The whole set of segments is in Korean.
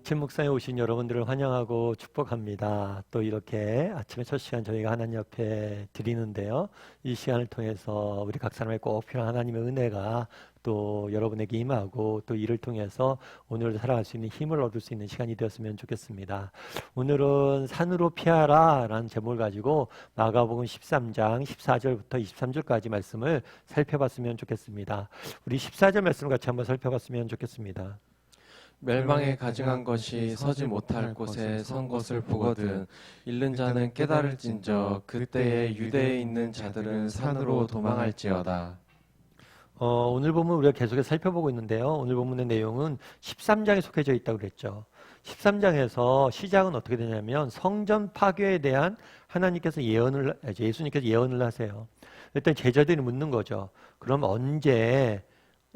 아침 묵상에 오신 여러분들을 환영하고 축복합니다. 또 이렇게 아침의 첫 시간 저희가 하나님 앞에 드리는데요. 이 시간을 통해서 우리 각 사람의 꼭 필요한 하나님의 은혜가 또 여러분에게 임하고 또 이를 통해서 오늘을 살아갈 수 있는 힘을 얻을 수 있는 시간이 되었으면 좋겠습니다. 오늘은 산으로 피하라 라는 제목을 가지고 마가복음 13장 14절부터 23절까지 말씀을 살펴봤으면 좋겠습니다. 우리 14절 말씀을 같이 한번 살펴봤으면 좋겠습니다. 멸망에 가증한 것이 서지 못할 곳에 선 것을 보거든 잃는 자는 깨달을진저 그때에 유대에 있는 자들은 산으로 도망할지어다. 오늘 본문 우리가 계속해서 살펴보고 있는데요. 오늘 본문의 내용은 13장에 속해져 있다고 그랬죠. 13장에서 시작은 어떻게 되냐면 성전 파괴에 대한 예수님께서 예언을 하세요. 일단 제자들이 묻는 거죠. 그럼 언제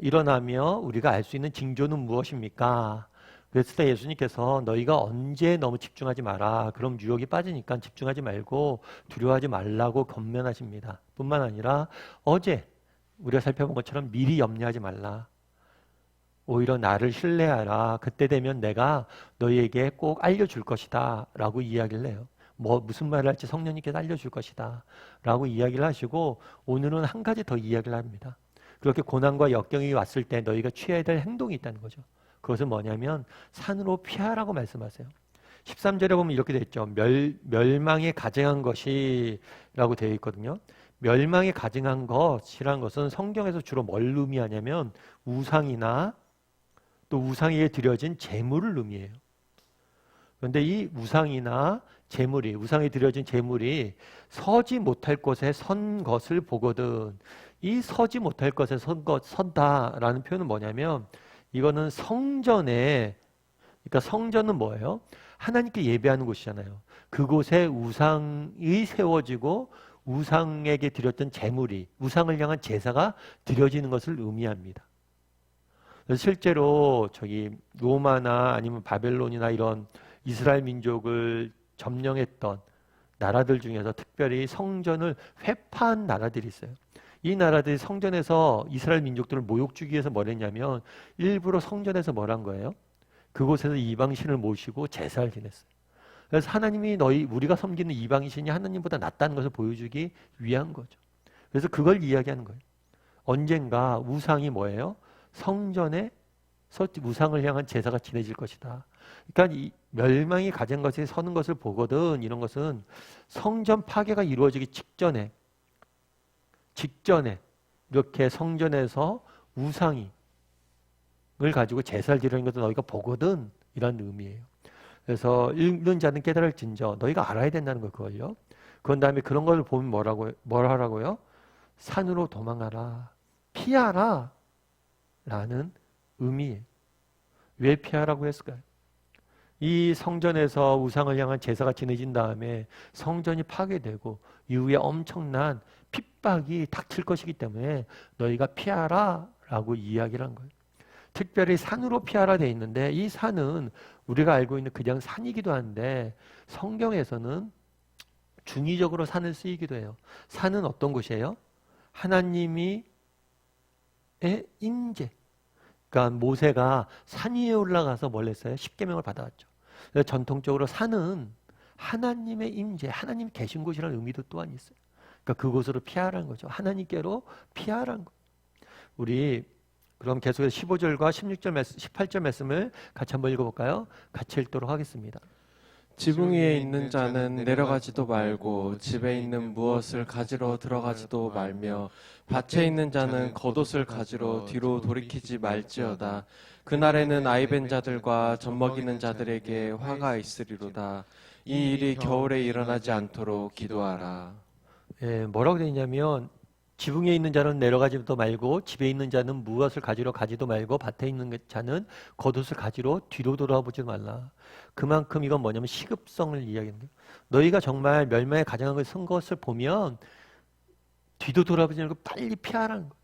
일어나며 우리가 알 수 있는 징조는 무엇입니까? 그랬을 때 예수님께서 너희가 언제 너무 집중하지 마라. 그럼 유혹이 빠지니까 집중하지 말고 두려워하지 말라고 권면하십니다. 뿐만 아니라 어제 우리가 살펴본 것처럼 미리 염려하지 말라. 오히려 나를 신뢰하라. 그때 되면 내가 너희에게 꼭 알려줄 것이다 라고 이야기를 해요. 무슨 말을 할지 성령님께서 알려줄 것이다 라고 이야기를 하시고 오늘은 한 가지 더 이야기를 합니다. 그렇게 고난과 역경이 왔을 때 너희가 취해야 될 행동이 있다는 거죠. 그것은 뭐냐면 산으로 피하라고 말씀하세요. 13절에 보면 이렇게 되어 있죠. 멸망에 가증한 것이라고 되어 있거든요. 멸망에 가증한 것이라는 것은 성경에서 주로 뭘 의미하냐면 우상이나 또 우상에게 드려진 제물을 의미해요. 그런데 이 우상에 드려진 제물이 서지 못할 곳에 선 것을 보거든. 이 서지 못할 것에 선다라는 표현은 뭐냐면 이거는 그러니까 성전은 뭐예요? 하나님께 예배하는 곳이잖아요. 그곳에 우상이 세워지고 우상에게 드렸던 우상을 향한 제사가 드려지는 것을 의미합니다. 실제로 로마나 아니면 바벨론이나 이런 이스라엘 민족을 점령했던 나라들 중에서 특별히 성전을 회파한 나라들이 있어요. 이 나라들이 성전에서 이스라엘 민족들을 모욕 주기 위해서 뭘 했냐면 일부러 성전에서 뭘 한 거예요? 그곳에서 이방신을 모시고 제사를 지냈어요. 그래서 하나님이 우리가 섬기는 이방신이 하나님보다 낫다는 것을 보여주기 위한 거죠. 그래서 그걸 이야기하는 거예요. 언젠가 우상이 뭐예요? 성전에 우상을 향한 제사가 지내질 것이다. 그러니까 이 멸망이 가진 것에 서는 것을 보거든. 이런 것은 성전 파괴가 이루어지기 직전에 이렇게 성전에서 우상을 가지고 제사를 지르는 것도 너희가 보거든. 이런 의미예요. 그래서 읽는 자는 깨달을진저 너희가 알아야 된다는 거 그걸요. 그런 다음에 그런 걸 보면 뭘 하라고요? 산으로 도망하라. 피하라. 라는 의미예요. 왜 피하라고 했을까요? 이 성전에서 우상을 향한 제사가 지내진 다음에 성전이 파괴되고 이후에 엄청난 핍박이 닥칠 것이기 때문에 너희가 피하라 라고 이야기를 한 거예요. 특별히 산으로 피하라 돼 있는데 이 산은 우리가 알고 있는 그냥 산이기도 한데 성경에서는 중의적으로 산을 쓰이기도 해요. 산은 어떤 곳이에요? 하나님의 임재. 그러니까 모세가 산 위에 올라가서 뭘 했어요? 십계명을 받아왔죠. 그래서 전통적으로 산은 하나님의 임재, 하나님 계신 곳이라는 의미도 또한 있어요. 그러니까 그곳으로 피하라는 거죠. 하나님께로 피하라는 거. 우리 그럼 계속해서 15절과 18절 말씀을 같이 한번 읽어볼까요? 같이 읽도록 하겠습니다. 지붕 위에 있는 자는 내려가지도 말고 집에 있는 무엇을 가지러 들어가지도 말며 밭에 있는 자는 겉옷을 가지러 뒤로 돌이키지 말지어다. 그날에는 아이벤 자들과 젖먹이는 자들에게 화가 있으리로다. 이 일이 겨울에 일어나지 않도록 기도하라. 뭐라고 되어 있냐면 지붕에 있는 자는 내려가지도 말고 집에 있는 자는 무엇을 가지러 가지도 말고 밭에 있는 자는 겉옷을 가지러 뒤로 돌아보지 말라. 그만큼 이건 뭐냐면 시급성을 이야기하는 거예요. 너희가 정말 멸망에 가증한 것을 쓴 것을 보면 뒤도 돌아보지 말고 빨리 피하라는 거예요.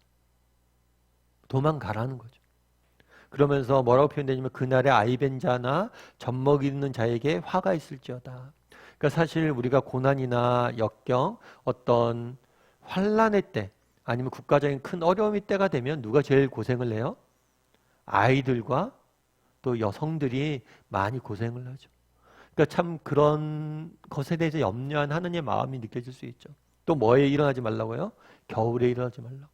도망가라는 거죠. 그러면서 뭐라고 표현되냐면 그날에 아이벤 자나 젖먹이는 자에게 화가 있을지어다. 그러니까 사실 우리가 고난이나 역경, 어떤 환난의 때 아니면 국가적인 큰 어려움의 때가 되면 누가 제일 고생을 해요? 아이들과 또 여성들이 많이 고생을 하죠. 그러니까 참 그런 것에 대해서 염려한 하느님의 마음이 느껴질 수 있죠. 또 뭐에 일어나지 말라고요? 겨울에 일어나지 말라고.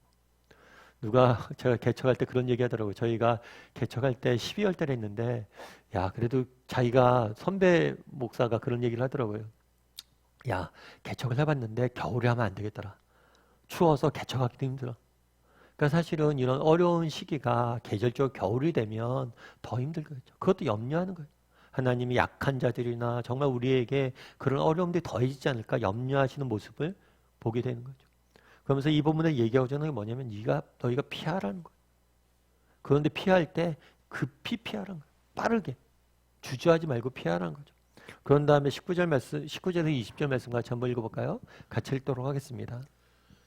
누가 제가 개척할 때 그런 얘기 하더라고요. 저희가 개척할 때 12월 달에 했는데 야 그래도 자기가 선배 목사가 그런 얘기를 하더라고요. 야 개척을 해봤는데 겨울에 하면 안 되겠더라. 추워서 개척하기도 힘들어. 그러니까 사실은 이런 어려운 시기가 계절적 겨울이 되면 더 힘들겠죠. 그것도 염려하는 거예요. 하나님이 약한 자들이나 정말 우리에게 그런 어려움들이 더해지지 않을까 염려하시는 모습을 보게 되는 거죠. 그러면서 이 부분에 얘기하고자 하는 게 뭐냐면 너희가 피하라는 거예요. 그런데 피할 때 급히 피하라는 거예요. 빠르게. 주저하지 말고 피하라는 거죠. 그런 다음에 19절에서 20절 말씀 같이 한번 읽어볼까요? 같이 읽도록 하겠습니다.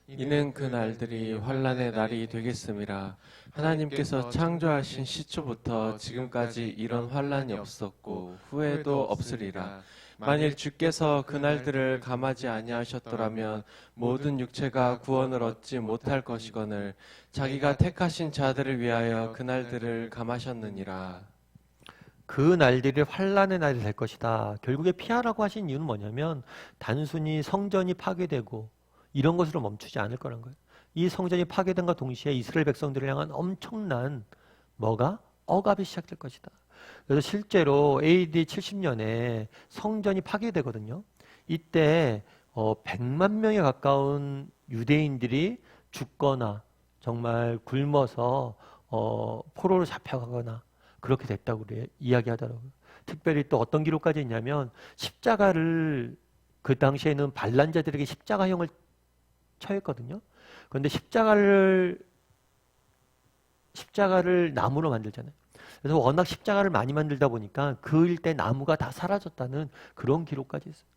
이는 그 날들이 환난의 날이 되겠음이라. 하나님께서 창조하신 시초부터 지금까지 이런 환난이 없었고 후에도 없으리라. 만일 주께서 그 날들을 감하지 아니하셨더라면 모든 육체가 구원을 얻지 못할 것이거늘 자기가 택하신 자들을 위하여 그 날들을 감하셨느니라. 그 날들이 환난의 날이 될 것이다. 결국에 피하라고 하신 이유는 뭐냐면 단순히 성전이 파괴되고 이런 것으로 멈추지 않을 거란 거예요. 이 성전이 파괴된과 동시에 이스라엘 백성들을 향한 엄청난 억압이 시작될 것이다. 그래서 실제로 AD 70년에 성전이 파괴되거든요. 이때 100만 명에 가까운 유대인들이 죽거나 정말 굶어서 포로로 잡혀가거나 그렇게 됐다고 이야기하더라고요. 특별히 또 어떤 기록까지 있냐면 십자가를 그 당시에는 반란자들에게 십자가형을 처했거든요. 그런데 십자가를 나무로 만들잖아요. 그래서 워낙 십자가를 많이 만들다 보니까 그 일대 나무가 다 사라졌다는 그런 기록까지 있어요.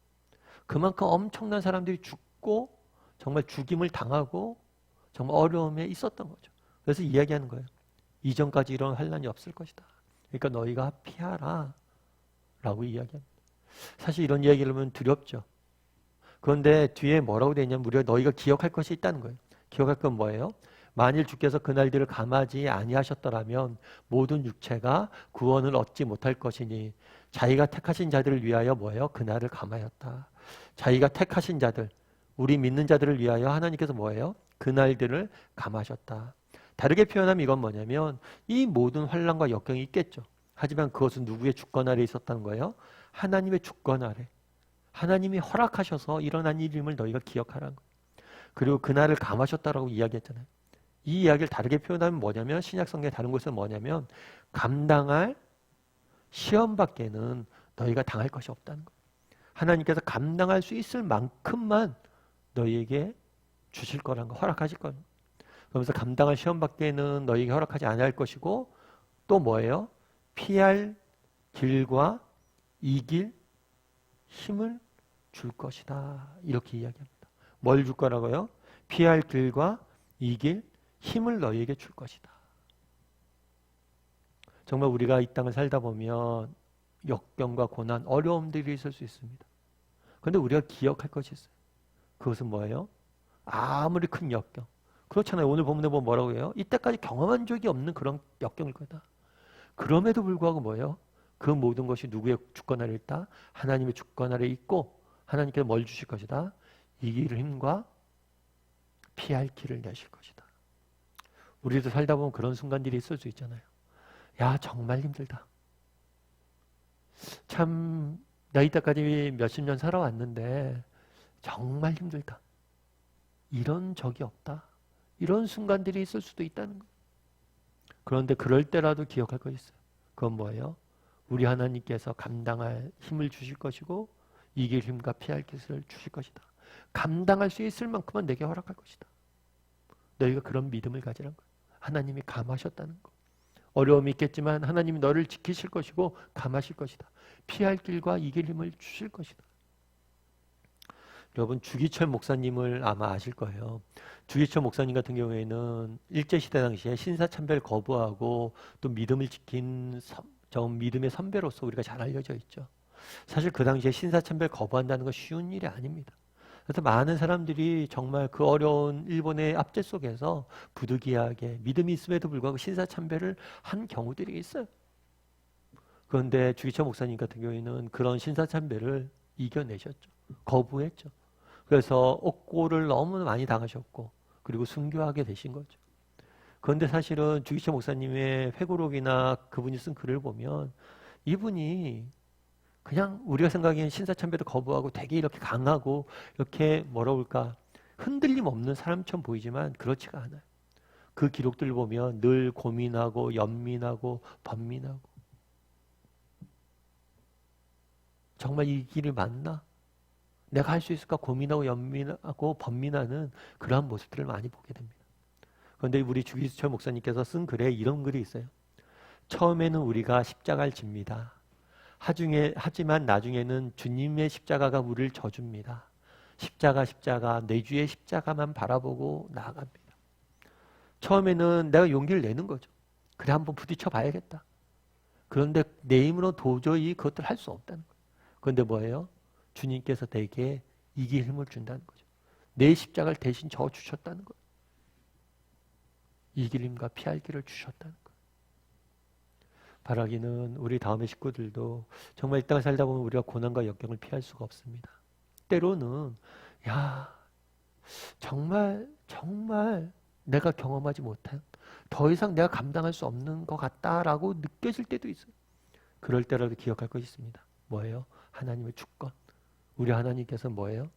그만큼 엄청난 사람들이 죽고 정말 죽임을 당하고 정말 어려움에 있었던 거죠. 그래서 이야기하는 거예요. 이전까지 이런 환난이 없을 것이다. 그러니까 너희가 피하라 라고 이야기합니다. 사실 이런 이야기를 하면 두렵죠. 그런데 뒤에 뭐라고 되어 있냐면 우리가 너희가 기억할 것이 있다는 거예요. 기억할 건 뭐예요? 만일 주께서 그날들을 감하지 아니하셨더라면 모든 육체가 구원을 얻지 못할 것이니 자기가 택하신 자들을 위하여 뭐예요? 그날을 감하였다. 자기가 택하신 자들, 우리 믿는 자들을 위하여 하나님께서 뭐예요? 그날들을 감하셨다. 다르게 표현하면 이건 뭐냐면 이 모든 환난과 역경이 있겠죠. 하지만 그것은 누구의 주권 아래 있었다는 거예요? 하나님의 주권 아래. 하나님이 허락하셔서 일어난 일임을 너희가 기억하라는 거예요. 그리고 그날을 감하셨다라고 이야기했잖아요. 이 이야기를 다르게 표현하면 뭐냐면 신약성경의 다른 곳은 뭐냐면 감당할 시험밖에는 너희가 당할 것이 없다는 거예요. 하나님께서 감당할 수 있을 만큼만 너희에게 주실 거라는 거, 허락하실 거예요. 그러면서 감당할 시험밖에는 너희에게 허락하지 않을 것이고 또 뭐예요? 피할 길과 이길 힘을 줄 것이다. 이렇게 이야기합니다. 뭘 줄 거라고요? 피할 길과 이길 힘을 너희에게 줄 것이다. 정말 우리가 이 땅을 살다 보면 역경과 고난, 어려움들이 있을 수 있습니다. 그런데 우리가 기억할 것이 있어요. 그것은 뭐예요? 아무리 큰 역경. 그렇잖아요. 오늘 본문에 보면 뭐라고 해요? 이때까지 경험한 적이 없는 그런 역경일 거다. 그럼에도 불구하고 뭐예요? 그 모든 것이 누구의 주권 아래 있다? 하나님의 주권 아래 있고 하나님께서 뭘 주실 것이다? 이길 힘과 피할 길을 내실 것이다. 우리도 살다 보면 그런 순간들이 있을 수 있잖아요. 야 정말 힘들다. 참 나 이때까지 몇십 년 살아왔는데 정말 힘들다. 이런 적이 없다. 이런 순간들이 있을 수도 있다는 거예요. 그런데 그럴 때라도 기억할 것이 있어요. 그건 뭐예요? 우리 하나님께서 감당할 힘을 주실 것이고 이길 힘과 피할 길을 주실 것이다. 감당할 수 있을 만큼은 내게 허락할 것이다. 너희가 그런 믿음을 가지라는 거예요. 하나님이 감하셨다는 거. 어려움이 있겠지만 하나님이 너를 지키실 것이고 감하실 것이다. 피할 길과 이길 힘을 주실 것이다. 여러분 주기철 목사님을 아마 아실 거예요. 주기철 목사님 같은 경우에는 일제시대 당시에 신사참배를 거부하고 또 믿음을 지킨 믿음의 선배로서 우리가 잘 알려져 있죠. 사실 그 당시에 신사참배를 거부한다는 건 쉬운 일이 아닙니다. 그래서 많은 사람들이 정말 그 어려운 일본의 압제 속에서 부득이하게 믿음이 있음에도 불구하고 신사참배를 한 경우들이 있어요. 그런데 주기철 목사님 같은 경우에는 그런 신사참배를 이겨내셨죠. 거부했죠. 그래서 억고를 너무 많이 당하셨고 그리고 순교하게 되신 거죠. 그런데 사실은 주기철 목사님의 회고록이나 그분이 쓴 글을 보면 이분이 그냥 우리가 생각하기엔 신사참배도 거부하고 되게 이렇게 강하고 이렇게 뭐라 그럴까 흔들림 없는 사람처럼 보이지만 그렇지가 않아요. 그 기록들을 보면 늘 고민하고 연민하고 번민하고 정말 이 길을 맞나? 내가 할 수 있을까? 고민하고 연민하고 번민하는 그러한 모습들을 많이 보게 됩니다. 그런데 우리 주기철 목사님께서 쓴 글에 이런 글이 있어요. 처음에는 우리가 십자가를 집니다. 하지만 나중에는 주님의 십자가가 우리를 져줍니다. 십자가 내주의 십자가만 바라보고 나아갑니다. 처음에는 내가 용기를 내는 거죠. 그래 한번 부딪혀 봐야겠다. 그런데 내 힘으로 도저히 그것들 할 수 없다는 거예요. 그런데 뭐예요? 주님께서 내게 이길 힘을 준다는 거죠. 내 십자가를 대신 져주셨다는 거예요. 이길 힘과 피할 길을 주셨다는 거예요. 바라기는 우리 다음의 식구들도 정말 이 땅을 살다 보면 우리가 고난과 역경을 피할 수가 없습니다. 때로는 정말 내가 경험하지 못한 더 이상 내가 감당할 수 없는 것 같다라고 느껴질 때도 있어요. 그럴 때라도 기억할 것이 있습니다. 뭐예요? 하나님의 주권. 우리 하나님께서 뭐예요?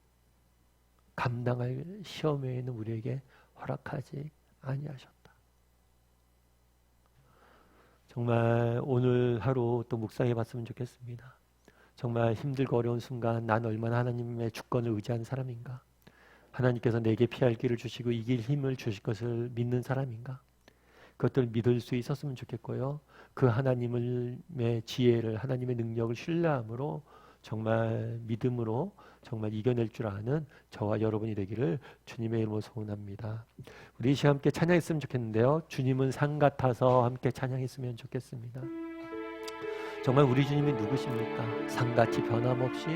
감당할 시험에는 우리에게 허락하지 아니하셨다. 정말 오늘 하루 또 묵상해 봤으면 좋겠습니다. 정말 힘들고 어려운 순간 난 얼마나 하나님의 주권을 의지하는 사람인가? 하나님께서 내게 피할 길을 주시고 이길 힘을 주실 것을 믿는 사람인가? 그것들을 믿을 수 있었으면 좋겠고요. 그 하나님의 지혜를 하나님의 능력을 신뢰함으로 정말 믿음으로 정말 이겨낼 줄 아는 저와 여러분이 되기를 주님의 이름으로 소원합니다. 우리 이 시간 함께 찬양했으면 좋겠는데요. 주님은 산 같아서 함께 찬양했으면 좋겠습니다. 정말 우리 주님이 누구십니까? 산같이 변함없이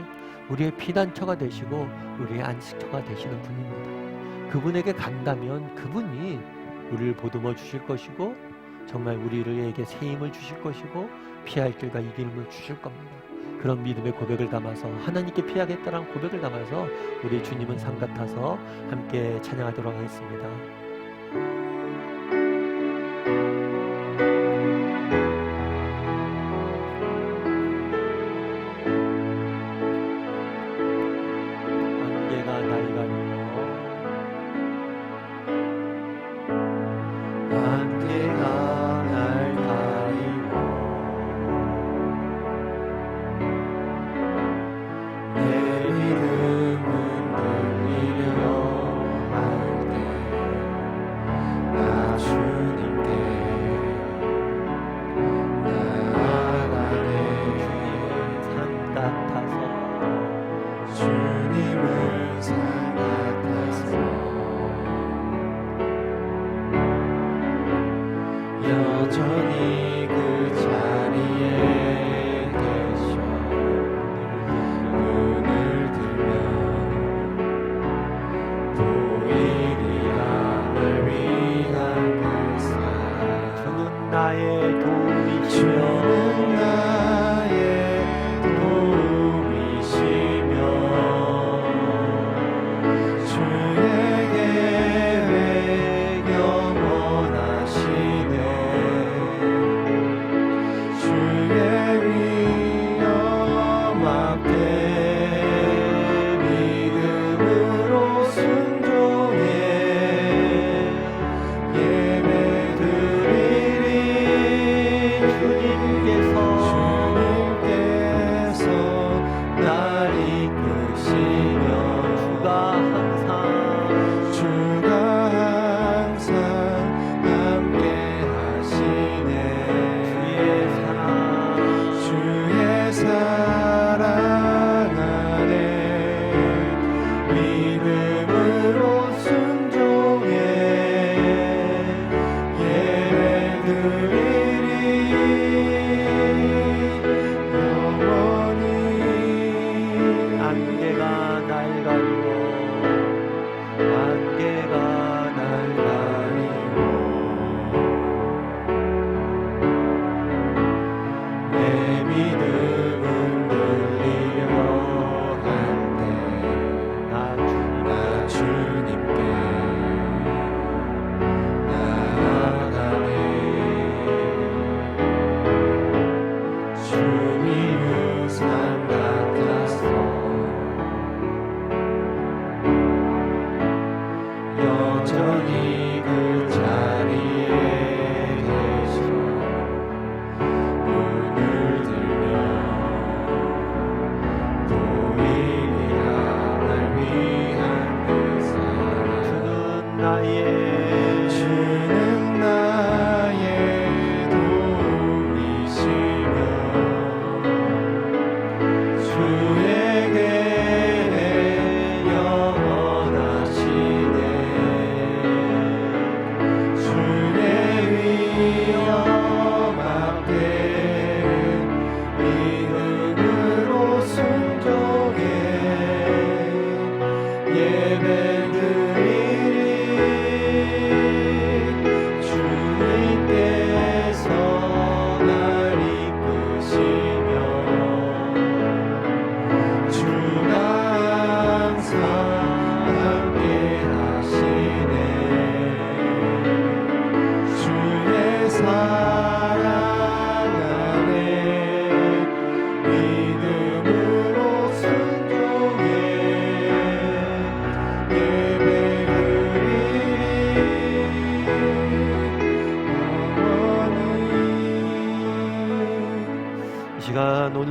우리의 피난처가 되시고 우리의 안식처가 되시는 분입니다. 그분에게 간다면 그분이 우리를 보듬어 주실 것이고 정말 우리에게 새 힘을 주실 것이고 피할 길과 이길 힘을 주실 겁니다. 그런 믿음의 고백을 담아서 하나님께 피하겠다라는 고백을 담아서 우리 주님은 산 같아서 함께 찬양하도록 하겠습니다. 안개가 날 가리고 안개가 날 가리고 내 믿음은 들리려 할 때 나 주님께 나아가네. 주님은 산 같아서 주님은 산 같아서 여전히 그 자리에 계셔. 눈을 들면 보이리라 널 위한 그 산. 주는 나의 도움이시며 주는 나의 도움이시며 주의 계획 영원하시네. 주의 위엄 앞에 믿음으로 순종해 예배드리리. 주님께서 날 이끄시며 주가 항상 함께 하시네. 주의 사랑 안에 믿음으로 순종해 예배드리리. 영원히 안개가 날 가리고 안개가 날 가리고 내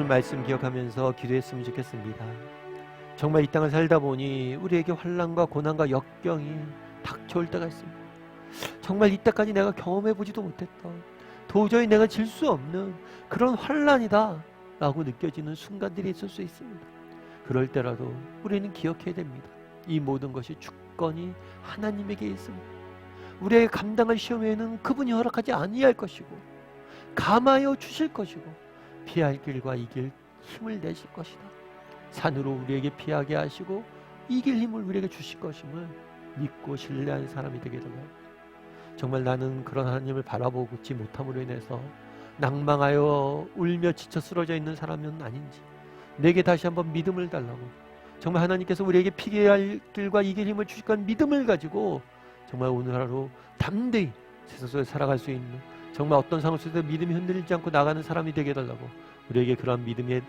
오늘 말씀 기억하면서 기도했으면 좋겠습니다. 정말 이 땅을 살다 보니 우리에게 환난과 고난과 역경이 닥쳐올 때가 있습니다. 정말 이때까지 내가 경험해보지도 못했던, 도저히 내가 질 수 없는 그런 환난이다 라고 느껴지는 순간들이 있을 수 있습니다. 그럴 때라도 우리는 기억해야 됩니다. 이 모든 것이 주권이 하나님에게 있습니다. 우리에게 감당할 시험에는 그분이 허락하지 아니할 것이고 감하여 주실 것이고 피할 길과 이길 힘을 내실 것이다. 산으로 우리에게 피하게 하시고 이길 힘을 우리에게 주실 것임을 믿고 신뢰한 사람이 되게 되고, 정말 나는 그런 하나님을 바라보지 못함으로 인해서 낭망하여 울며 지쳐 쓰러져 있는 사람은 아닌지 내게 다시 한번 믿음을 달라고, 정말 하나님께서 우리에게 피할 길과 이길 힘을 주실 거란 믿음을 가지고 정말 오늘 하루 담대히 세상 속에 살아갈 수 있는, 정말 어떤 상황 속에서 믿음이 흔들리지 않고 나가는 사람이 되게 해달라고, 우리에게 그러한 믿음을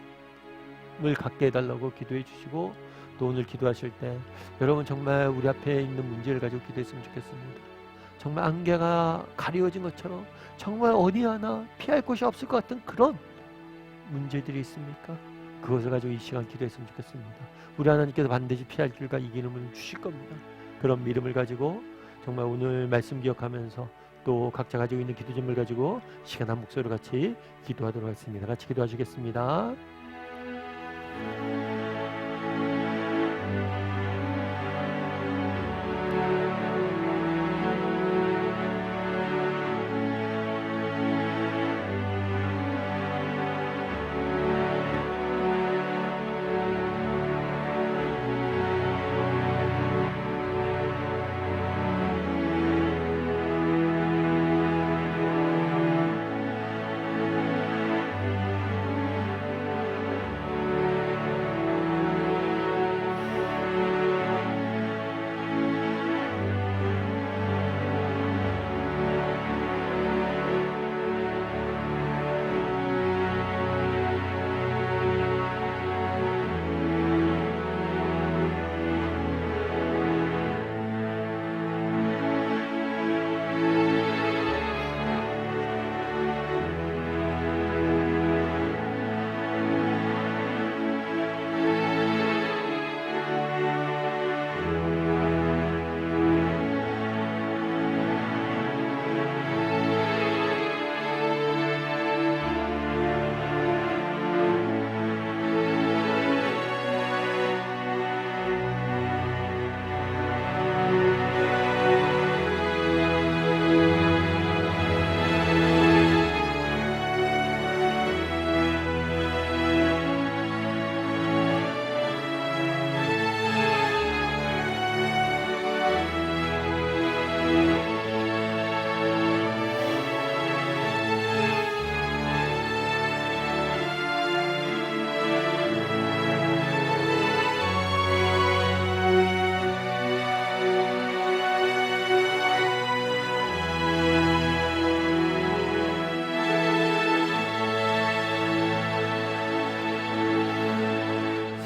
갖게 해달라고 기도해 주시고, 또 오늘 기도하실 때 여러분 정말 우리 앞에 있는 문제를 가지고 기도했으면 좋겠습니다. 정말 안개가 가려진 것처럼 정말 어디 하나 피할 곳이 없을 것 같은 그런 문제들이 있습니까? 그것을 가지고 이 시간 기도했으면 좋겠습니다. 우리 하나님께서 반드시 피할 길과 이기는 주실 겁니다. 그런 믿음을 가지고 정말 오늘 말씀 기억하면서 또 각자 가지고 있는 기도 제목을 가지고 시간 한 목소리로 같이 기도하도록 하겠습니다. 같이 기도하시겠습니다.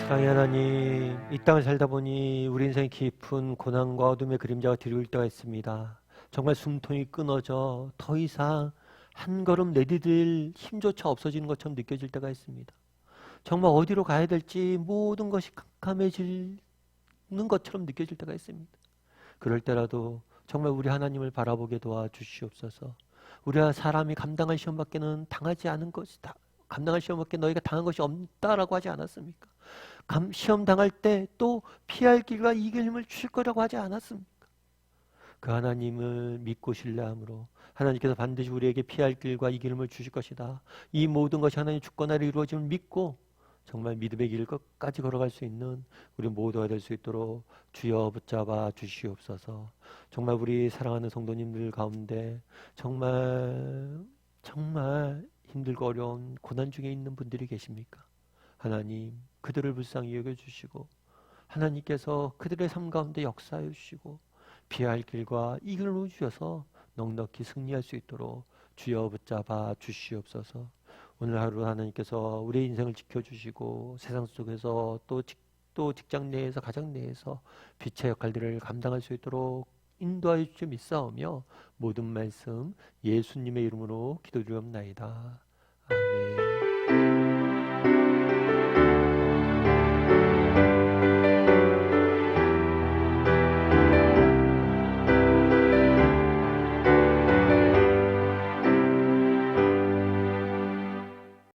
사랑의 하나님, 이 땅을 살다 보니 우리 인생의 깊은 고난과 어둠의 그림자가 드리울 때가 있습니다. 정말 숨통이 끊어져 더 이상 한 걸음 내디딜 힘조차 없어지는 것처럼 느껴질 때가 있습니다. 정말 어디로 가야 될지 모든 것이 캄캄해지는 것처럼 느껴질 때가 있습니다. 그럴 때라도 정말 우리 하나님을 바라보게 도와주시옵소서. 우리가 사람이 감당할 시험밖에는 당하지 않은 것이다. 감당할 시험밖에 너희가 당한 것이 없다라고 하지 않았습니까? 시험 당할 때 또 피할 길과 이길 힘을 주실 거라고 하지 않았습니까? 그 하나님을 믿고 신뢰함으로 하나님께서 반드시 우리에게 피할 길과 이길 힘을 주실 것이다. 이 모든 것이 하나님의 주권 아래 이루어짐을 믿고 정말 믿음의 길 끝까지 걸어갈 수 있는 우리 모두가 될 수 있도록 주여 붙잡아 주시옵소서. 정말 우리 사랑하는 성도님들 가운데 정말 힘들고 어려운 고난 중에 있는 분들이 계십니까? 하나님 그들을 불쌍히 여겨주시고 하나님께서 그들의 삶 가운데 역사해 주시고 피할 길과 이길 힘을 주셔서 넉넉히 승리할 수 있도록 주여 붙잡아 주시옵소서. 오늘 하루 하나님께서 우리의 인생을 지켜주시고 세상 속에서 또 직장 내에서 가정 내에서 빛의 역할들을 감당할 수 있도록 인도하여 주시 믿사오며 모든 말씀 예수님의 이름으로 기도드리옵나이다. 아멘.